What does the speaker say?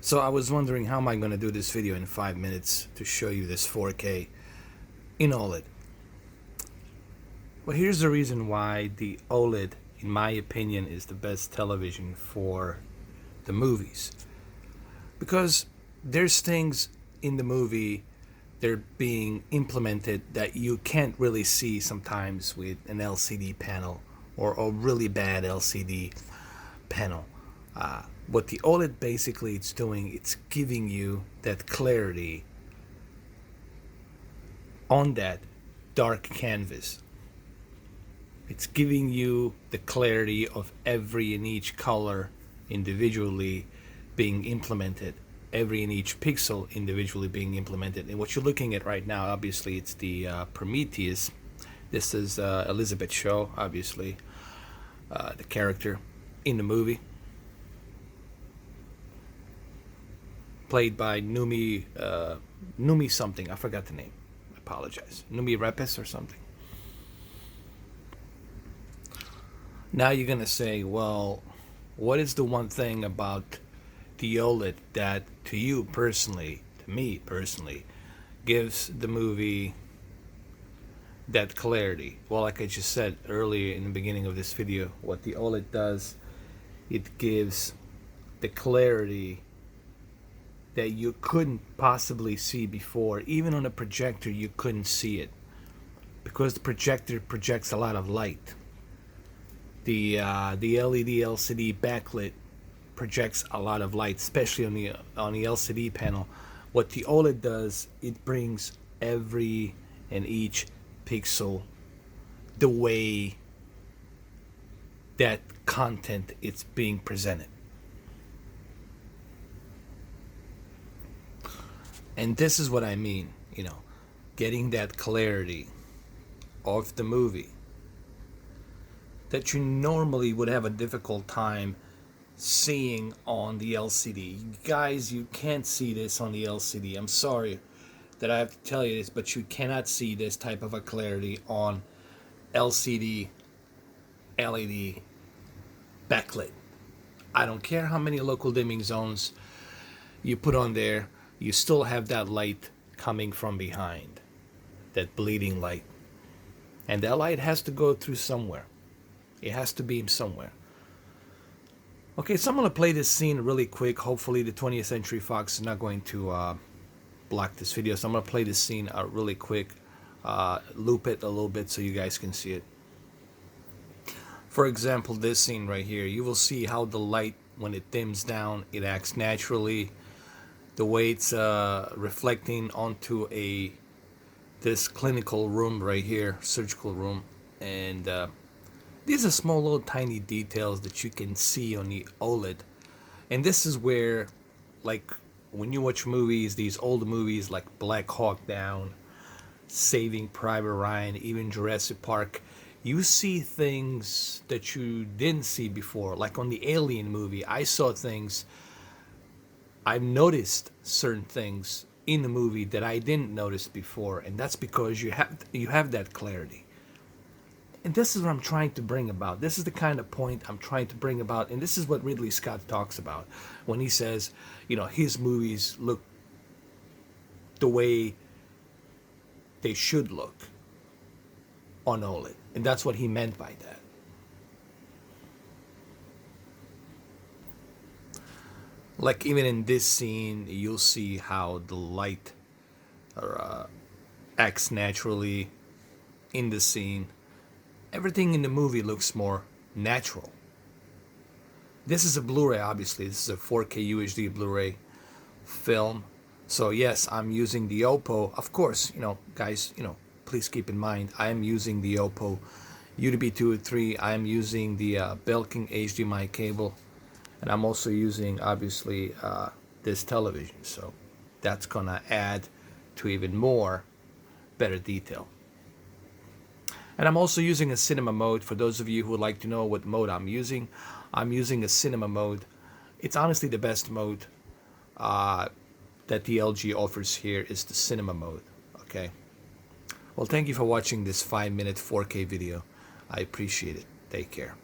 So I was wondering, how am I going to do this video in 5 minutes to show you this 4K in OLED? Well, here's the reason why the OLED, in my opinion, is the best television for the movies. Because there's things in the movie they're being implemented that you can't really see sometimes with an LCD panel or a really bad LCD panel. What the OLED basically it's doing, it's giving you that clarity on that dark canvas. It's giving you the clarity of every and each color individually being implemented, every and each pixel individually being implemented. And what you're looking at right now, obviously, it's the Prometheus. This is Elizabeth Shaw, obviously, the character in the movie, played by Numi something. I forgot the name. I apologize. Numi Repes or something. Now you're gonna say, well, what is the one thing about the OLED that to you personally, to me personally, gives the movie that clarity? Well, like I just said earlier in the beginning of this video, what the OLED does, it gives the clarity that you couldn't possibly see before. Even on a projector you couldn't see it, because the projector projects a lot of light. The LED LCD backlit projects a lot of light, especially on the LCD panel. What the OLED does, it brings every and each pixel the way that content it's being presented. And this is what I mean, getting that clarity of the movie that you normally would have a difficult time seeing on the LCD. Guys, you can't see this on the LCD. I'm sorry that I have to tell you this, but you cannot see this type of a clarity on LCD, LED, backlit. I don't care how many local dimming zones you put on there, you still have that light coming from behind, that bleeding light. And that light has to go through somewhere. It has to beam somewhere. Okay, so I'm going to play this scene really quick. Hopefully the 20th Century Fox is not going to block this video. So I'm going to play this scene really quick. Loop it a little bit so you guys can see it. For example, this scene right here. You will see how the light, when it dims down, it acts naturally. The way it's reflecting onto this clinical room right here, surgical room. And these are small little tiny details that you can see on the OLED. And this is where, like, when you watch movies, these old movies like Black Hawk Down, Saving Private Ryan, even Jurassic Park, you see things that you didn't see before. Like on the Alien movie, I saw things, I've noticed certain things in the movie that I didn't notice before. And that's because you have that clarity. And this is what I'm trying to bring about. This is the kind of point I'm trying to bring about. And this is what Ridley Scott talks about when he says, his movies look the way they should look on OLED. And that's what he meant by that. Like even in this scene, you'll see how the light acts naturally in the scene. Everything in the movie looks more natural. This is a Blu-ray, obviously. This is a 4K UHD Blu-ray film. So yes, I'm using the Oppo. Of course, guys, please keep in mind, I am using the Oppo UDP203. I am using the Belkin HDMI cable. And I'm also using, obviously, this television. So that's going to add to even more better detail. And I'm also using a cinema mode. For those of you who would like to know what mode I'm using a cinema mode. It's honestly the best mode that the LG offers here is the cinema mode. Okay. Well, thank you for watching this 5-minute 4K video. I appreciate it. Take care.